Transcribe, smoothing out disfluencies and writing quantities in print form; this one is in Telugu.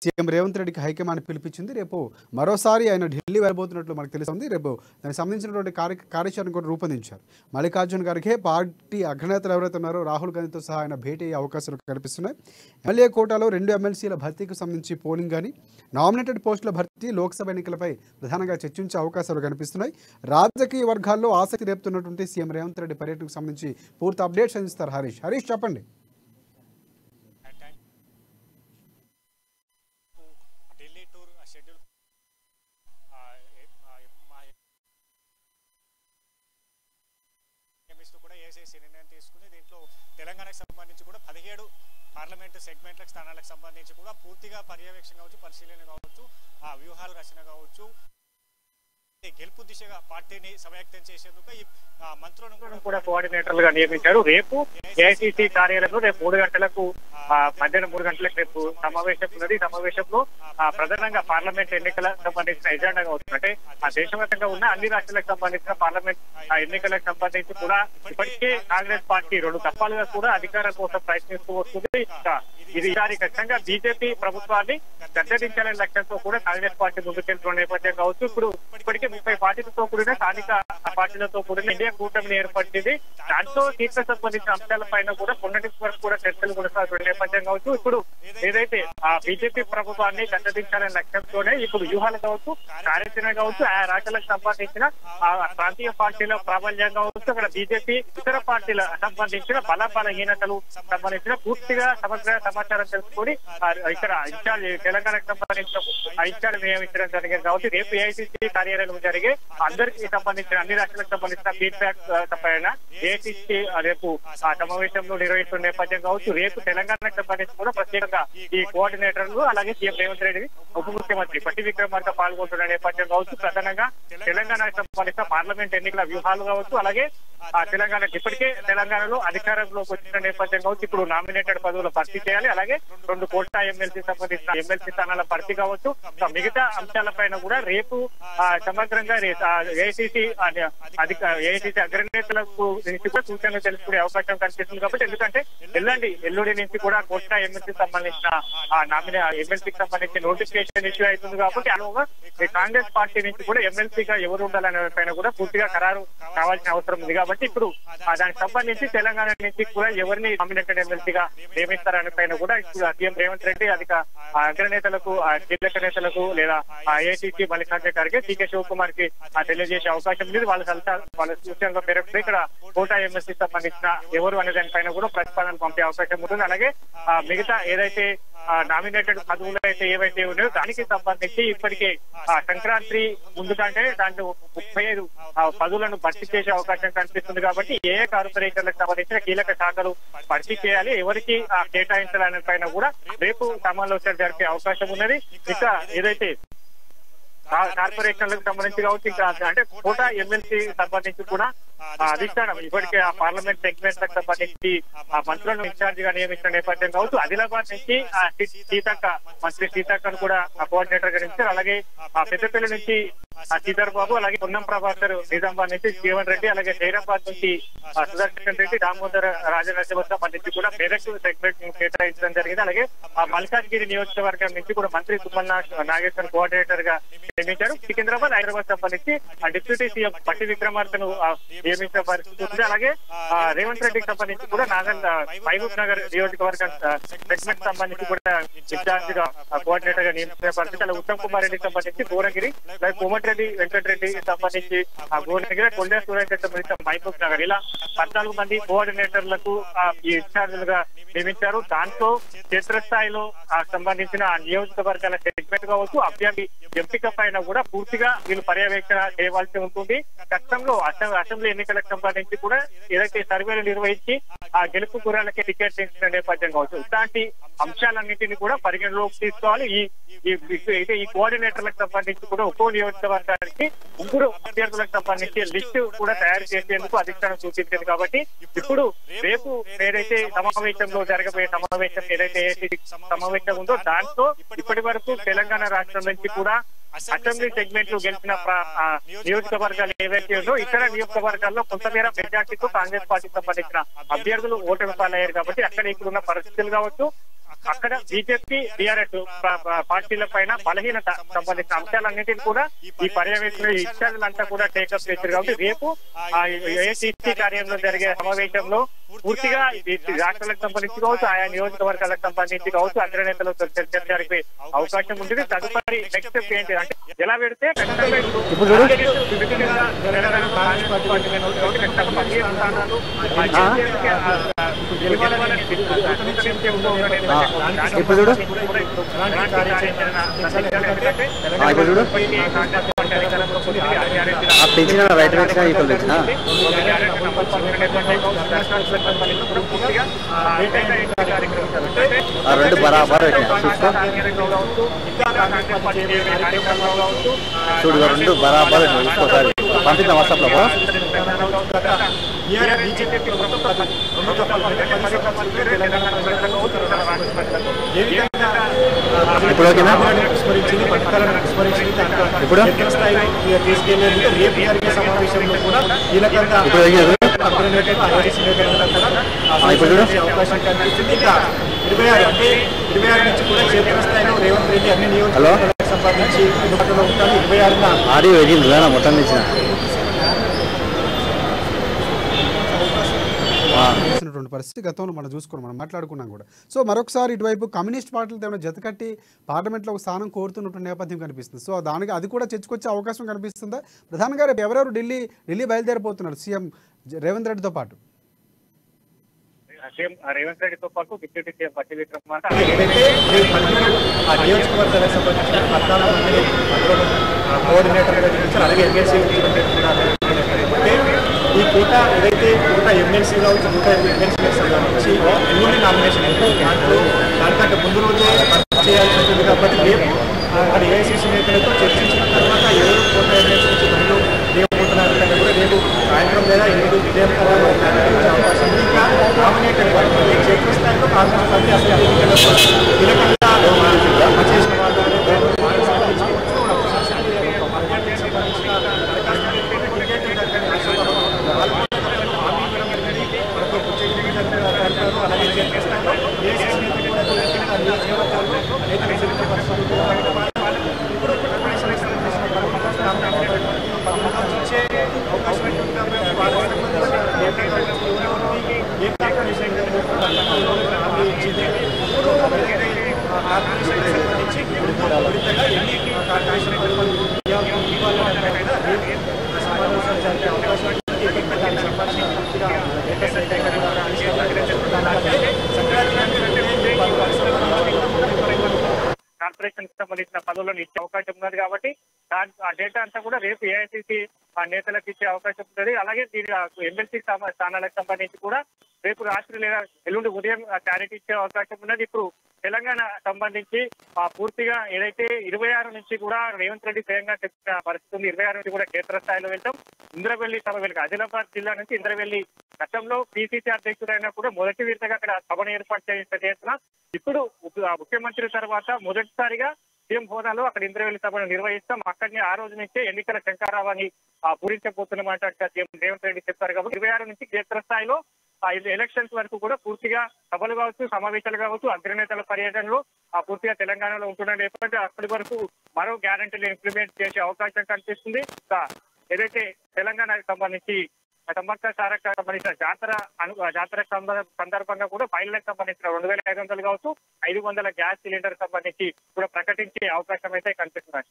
సీఎం రేవంత్ రెడ్డికి హైకమాండ్ పిలిపించింది. రేపు మరోసారి ఆయన ఢిల్లీ వెళ్ళబోతున్నట్లు మనకు తెలుస్తుంది. రేపు దానికి సంబంధించినటువంటి కార్యాచరణ కూడా రూపొందించారు. మల్లికార్జున్ ఖర్గే పార్టీ అగ్రనేతలు ఎవరైతే ఉన్నారో రాహుల్ గాంధీతో సహా ఆయన భేటీ అయ్యే అవకాశాలు కనిపిస్తున్నాయి. ఎమ్మెల్యే కోటాలో 2 ఎమ్మెల్సీల భర్తీకి సంబంధించి పోలింగ్ కానీ నామినేటెడ్ పోస్టుల భర్తీ లోక్సభ ఎన్నికలపై ప్రధానంగా చర్చించే అవకాశాలు కనిపిస్తున్నాయి. రాజకీయ వర్గాల్లో ఆసక్తి రేపుతున్నటువంటి సీఎం రేవంత్ రెడ్డి పర్యటనకు సంబంధించి పూర్తి అప్డేట్స్ అందిస్తారు హరీష్ చెప్పండి. ఏసీసీ నిర్ణయం తీసుకుని దీంట్లో తెలంగాణకు సంబంధించి కూడా 17 పార్లమెంటు సెగ్మెంట్లకు స్థానాలకు సంబంధించి కూడా పూర్తిగా పర్యవేక్షణ కావచ్చు, పరిశీలన కావచ్చు, ఆ వ్యూహాల రచన కావచ్చు, గెలుపు దిశగా పార్టీని సమాయత్తం చేసేందుకు ఈ మంత్రులను కూడా కోఆర్డినేటర్లుగా నియమించారు. రేపు ఏఐసీసీ కార్యాలయంలో రేపు 3 గంటలకు మధ్యాహ్నం 3 గంటలకు రేపు సమావేశం ఉన్నది. సమావేశంలో ప్రధానంగా పార్లమెంట్ ఎన్నికలకు సంబంధించిన ఎజెండాగా అవుతుంది. అంటే దేశవ్యాప్తంగా ఉన్న అన్ని రాష్ట్రాలకు సంబంధించిన పార్లమెంట్ ఎన్నికలకు సంబంధించి కూడా ఇప్పటికే కాంగ్రెస్ పార్టీ 2 దఫాలుగా కూడా అధికారం కోసం ప్రయత్నిస్తూ వస్తుంది. ఇది ఖచ్చితంగా బీజేపీ ప్రభుత్వాన్ని గద్దెదించాలనే లక్ష్యంతో కూడా కాంగ్రెస్ పార్టీ ముందుకెళ్తున్న నేపథ్యం కావచ్చు. ఇప్పుడు ఇప్పటికే 30 పార్టీలతో కూడిన స్థానిక పార్టీలతో కూడిన ఇండియా కూటమిని ఏర్పడింది. దాంట్లో సీట్లకు సంబంధించిన అంశాలపైన కూడా మొన్నటి వరకు కూడా చర్చలు కొనసాగుతున్న నేపథ్యం కావచ్చు. ఇప్పుడు ఏదైతే ఆ బీజేపీ ప్రభుత్వాన్ని గద్దెదించాలనే లక్ష్యంతోనే ఇప్పుడు వ్యూహాలు కావచ్చు, కార్యాచరణ కావచ్చు, ఆ రాష్ట్రాలకు సంబంధించిన ప్రాంతీయ పార్టీల ప్రాబల్యం కావచ్చు, అక్కడ బీజేపీ ఇతర పార్టీల సంబంధించిన బలహీనతలు సంబంధించిన పూర్తిగా సమగ్ర సమాచారం తెలుసుకొని ఇక్కడ ఇన్ఛార్జ్ తెలంగాణకు సంబంధించిన ఇన్ఛార్జ్ నియమించడం జరిగింది. కాబట్టి రేపు ఏఐసీసీ కార్యాలయం జరిగే అందరికీ సంబంధించిన అన్ని రాష్ట్రాలకు సంబంధించిన ఫీడ్బ్యాక్ పైన ఏఐసీసీ రేపు ఆ సమావేశంలో నిర్వహిస్తున్న నేపథ్యం కావచ్చు. రేపు తెలంగాణకు సంబంధించి కూడా ప్రత్యేకంగా ఈ కోఆర్డినేటర్లు అలాగే సీఎం రేవంత్ రెడ్డి ఉప ముఖ్యమంత్రి పట్టి విక్రమార్క పాల్గొంటున్న నేపథ్యం కావచ్చు. ప్రధానంగా తెలంగాణకు సంబంధించిన పార్లమెంట్ ఎన్నికల వ్యూహాలు కావచ్చు, అలాగే తెలంగాణకు ఇప్పటికే తెలంగాణలో అధికారంలోకి వచ్చిన నేపథ్యం కావచ్చు. ఇప్పుడు నామినేటెడ్ పదవులు భర్తీ చేయాలి, అలాగే 2 కోట్ల ఎమ్మెల్సీ సంబంధించిన ఎమ్మెల్సీ స్థానాల భర్తీ కావచ్చు. మిగతా అంశాలపైన కూడా రేపు సమగ్రంగా ఏఐసీసీ అగ్రనేతలకు నుంచి కూడా సూచనలు తెలుసుకునే అవకాశం కనిపిస్తుంది. కాబట్టి ఎందుకంటే ఎల్లుండి నుంచి కూడా కోట్ల ఎమ్మెల్సీ సంబంధించిన ఎమ్మెల్సీకి సంబంధించిన నోటిఫికేషన్ ఇష్యూ అవుతుంది. కాబట్టి అలాగా కాంగ్రెస్ పార్టీ నుంచి కూడా ఎమ్మెల్సీగా ఎవరు ఉండాలనే పైన కూడా పూర్తిగా ఖరారు కావాల్సిన అవసరం ఉంది. కాబట్టి ఇప్పుడు దానికి సంబంధించి తెలంగాణ నుంచి కూడా ఎవరిని నామినేటెడ్ ఎమ్మెల్సీగా నియమిస్తారనే పైన కూడా ఇప్పుడు సీఎం రేవంత్ రెడ్డి అగ్రనేతలకు, కీలక నేతలకు లేదా ఏఐసీసీ మల్లికార్జున ఖర్గే, టీకే శివకుమార్ కి తెలియజేసే అవకాశం ఉంది. వాళ్ళ సూచనల మేరకు ఇక్కడ కోటా ఎమ్మెల్సీ సంబంధించిన ఎవరు అనే దానిపైన కూడా ప్రతిపాదన పంపే అవకాశం ఉంటుంది. అలాగే మిగతా ఏదైతే నామినేటెడ్ పదవులు అయితే ఏవైతే ఉన్నాయో దానికి సంబంధించి ఇప్పటికే సంక్రాంతి ముందుకంటే దాంట్లో 35 పదవులను భర్తీ చేసే అవకాశం కనిపిస్తుంది. కాబట్టి ఏ కార్పొరేషన్లకు సంబంధించిన కీలక శాఖలు భర్తీ చేయాలి, ఎవరికి కేటాయించాలనే పైన కూడా రేపు సమాలోచన జరిపే అవకాశం ఉన్నది. ఇంకా ఏదైతే కార్పొరేషన్లకు సంబంధించి కావచ్చు, ఇంకా అంటే కోటా ఎమ్మెల్సీ సంబంధించి కూడా అధిష్టానం ఇప్పటికే ఆ పార్లమెంట్ సెగ్మెంట్లకు సంబంధించి మంత్రులను ఇన్ఛార్జ్ గా నియమించిన నేపథ్యం కావచ్చు. ఆదిలాబాద్ నుంచి మంత్రి సీతక్కను కూడా కోఆర్డినేటర్ గా నియమించారు. అలాగే పెద్దపల్లి నుంచి శ్రీధర్ బాబు, అలాగే పొన్నం ప్రభాకర్ నిజామాబాద్ నుంచి జీవన్ రెడ్డి, అలాగే హైదరాబాద్ నుంచి సుదర్శన్ రెడ్డి, దామోదర్ రాజనరసింహ సంబంధించి కూడా మెదక్ సెగ్మెంట్ కేటాయించడం జరిగింది. అలాగే మల్కాజ్గిరి నియోజకవర్గం నుంచి కూడా మంత్రి తుమ్మల నాగేశ్వర్ కోఆర్డినేటర్ గా నియమించారు. సికింద్రాబాద్, హైదరాబాద్ సంబంధించి డిప్యూటీ సీఎం పట్టి విక్రమార్కను నియమించిన పరిస్థితి ఉంది. అలాగే రేవంత్ రెడ్డికి సంబంధించి కూడా మహబూబ్ నగర్ నియోజకవర్గం సెగ్మెంట్ సంబంధించి కూడా ఇన్ఛార్జ్ గా కోఆర్డినేటర్ గా నియమించిన పరిస్థితి. అలాగే ఉత్తమ్ కుమార్ రెడ్డికి సంబంధించి భువనగిరి, అలాగే కోమటిరెడ్డి వెంకటరెడ్డి సంబంధించి భువనగిరి, కొండ సూర్యారెడ్డికి సంబంధించిన మహబూబ్ నగర్, ఇలా 14 మంది కోఆర్డినేటర్లకు ఈ ఇన్ఛార్జీలుగా నియమించారు. దాంతో క్షేత్రస్థాయిలో సంబంధించిన నియోజకవర్గాల సెగ్మెంట్ కావచ్చు, అభ్యర్థి ఎంపిక పైన కూడా పూర్తిగా వీళ్ళు పర్యవేక్షణ చేయవలసి ఉంటుంది. గతంలో అసెంబ్లీ ఎన్నికలకు సంబంధించి కూడా ఏదైతే సర్వేలు నిర్వహించి ఆ గెలుపు గుర్రాలకే టికెట్ ఇచ్చిన నేపథ్యం కావచ్చు. ఇలాంటి అంశాలన్నింటినీ కూడా పరిగణలోకి తీసుకోవాలి. ఈ కోఆర్డినేటర్లకు సంబంధించి కూడా ఒక్కో నియోజకవర్గానికి 3 అభ్యర్థులకు సంబంధించి లిస్టు కూడా తయారు చేసేందుకు అధిష్టానం సూచించింది. కాబట్టి ఇప్పుడు రేపు ఏదైతే సమావేశంలో జరగబోయే సమావేశం ఏదైతే సమావేశం ఉందో దాంతో ఇప్పటి వరకు తెలంగాణ రాష్ట్రం నుంచి కూడా అసెంబ్లీ సెగ్మెంట్లు గెలిచిన నియోజకవర్గాలు ఏవైతే ఉందో ఇతర నియోజకవర్గాల్లో కొంతమేర మెజార్టీతో కాంగ్రెస్ పార్టీకి సంబంధించిన అభ్యర్థులు ఓటమి పాలయ్యారు. కాబట్టి అక్కడ ఇప్పుడున్న పరిస్థితులు కావచ్చు, అక్కడ బీజేపీ టీఆర్ఎస్ పార్టీల పైన బలహీనత సంబంధించిన అంశాలన్నింటినీ కూడా ఈ పర్యవేక్షణ ఇత్యాదులంతా కూడా టేకప్ చేశారు. కాబట్టి రేపు ఏఐసీసీ కార్యాలయంలో జరిగే సమావేశంలో పూర్తిగా రాష్ట్రాలకు సంబంధించి కావచ్చు, ఆయా నియోజకవర్గాలకు సంబంధించి కావచ్చు, అగ్రనేతలతో చర్చ అవకాశం ఉంటుంది. తదుపరి నెక్స్ట్ స్టెప్ ఏంటి అంటే ఎలా పెడితే పెంచిన రైట్ రెండు బరాబర్ చూడు, రెండు బరాబర్ ఇంకోసారి పంపిద్దాం వాట్సాప్లో. ఇప్పుడు ఓకేనా? ఇప్పుడు సమావేశంలో కూడా అవకాశం కనిపిస్తుంది. ఇంకా 26 అంటే 26 నుంచి కూడా క్షేత్రస్థాయిలో రేవంత్ రెడ్డి అన్ని నియోజకవర్గాలకు సంబంధించి అందుబాటులో ఉంటారు. 26న ఆడియో వెళ్ళింది మొత్తం ఇచ్చిన పరిస్థితి గతంలో మనం చూసుకున్నాం, మనం మాట్లాడుకున్నాం కూడా. సో మరొకసారి ఇటువైపు కమ్యూనిస్ట్ పార్టీలతో ఏమైనా జతకట్టి పార్లమెంట్లో ఒక స్థానం కోరుతున్నటువంటి నేపథ్యం కనిపిస్తుంది. సో దానికి అది కూడా చర్చకొచ్చే అవకాశం కనిపిస్తుందా? ప్రధానంగా రేపు ఎవరెవరు ఢిల్లీ బయలుదేరిపోతున్నారు సీఎం రేవంత్ రెడ్డితో పాటు? రేవంత్ రెడ్డితో పాటు డిప్యూటీ సీఎం బట్టి విక్రమార్క ఆ నియోజకవర్గాలకు సంబంధించిన 14 మంది కోఆర్డినేటర్గా నియమించారు. అలాగే ఎమ్మెల్సీ ఈ కోట ఏదైతే కోట ఎమ్మెల్సీ కావచ్చు, 120 ఎమ్మెల్సీలకు సంబంధించి ఎల్లుండి నామినేషన్ దానికంటే ముందు రోజే చేయాల్సి ఉంటుంది. కాబట్టి రేపు అక్కడ ఏఐసీసీ నేతలతో చర్చించిన తర్వాత ఎవరు కోట ఎమ్మెల్సీ నుంచి బయలు దిగబోతున్నారు కంటే కూడా రేపు సాయంత్రం లేదా ఎల్లుండి విజయం అవకాశం ఉంది. ఇంకా నామినేటెడ్ క్షేత్రస్థాయిలో కాంగ్రెస్ పార్టీ అసెంబ్లీ ఎన్నికల్లో కీలకంగా చేసిన వాళ్ళు కార్పొరేషన్ సంబంధించిన పదవులను ఇచ్చే అవకాశం ఉన్నది. కాబట్టి ఆ డేటా అంతా కూడా రేపు ఏఐసీసీ నేతలకు ఇచ్చే అవకాశం ఉంటుంది. అలాగే దీని ఎమ్మెల్సీ స్థానాలకు సంబంధించి కూడా రేపు రాత్రి లేదా ఎల్లుండి ఉదయం క్లారిటీ ఇచ్చే అవకాశం ఉన్నది. ఇప్పుడు తెలంగాణ సంబంధించి పూర్తిగా ఏదైతే 26 నుంచి కూడా రేవంత్ రెడ్డి స్వయంగా చెప్పిన పరిస్థితి ఉంది. 26 నుంచి కూడా క్షేత్రస్థాయిలో వెళ్తాం. ఇంద్రవెల్లి సభ వెనుక ఆదిలాబాద్ జిల్లా నుంచి ఇంద్రవెల్లి గతంలో పిసిసి అధ్యక్షుడైనా కూడా మొదటి విడతగా అక్కడ సభను ఏర్పాటు చేసిన ఇప్పుడు ముఖ్యమంత్రి తర్వాత మొదటిసారిగా సీఎం హోదాలో అక్కడ ఇంద్రవెల్లి సభను నిర్వహిస్తాం. అక్కడిని ఆ రోజు నుంచే ఎన్నికల శంకారావాన్ని పూరించబోతున్నమాట సీఎం రేవంత్ రెడ్డి చెప్పారు. కాబట్టి 26 నుంచి క్షేత్రస్థాయిలో ఎలక్షన్స్ వరకు కూడా పూర్తిగా సభలు కావచ్చు, సమావేశాలు కావచ్చు, అగ్రనేతల పర్యటనలో పూర్తిగా తెలంగాణలో ఉంటున్న నేపథ్యంలో అప్పటి వరకు మరో గ్యారంటీలు ఇంప్లిమెంట్ చేసే అవకాశం కనిపిస్తుంది. ఏదైతే తెలంగాణకు సంబంధించి సమర్థ సారక సంబంధించిన జాతర సందర్భంగా కూడా మహిళలకు సంబంధించిన 2500 కావచ్చు, 500 గ్యాస్ సిలిండర్ సంబంధించి కూడా ప్రకటించే అవకాశం అయితే కనిపిస్తున్నాయి.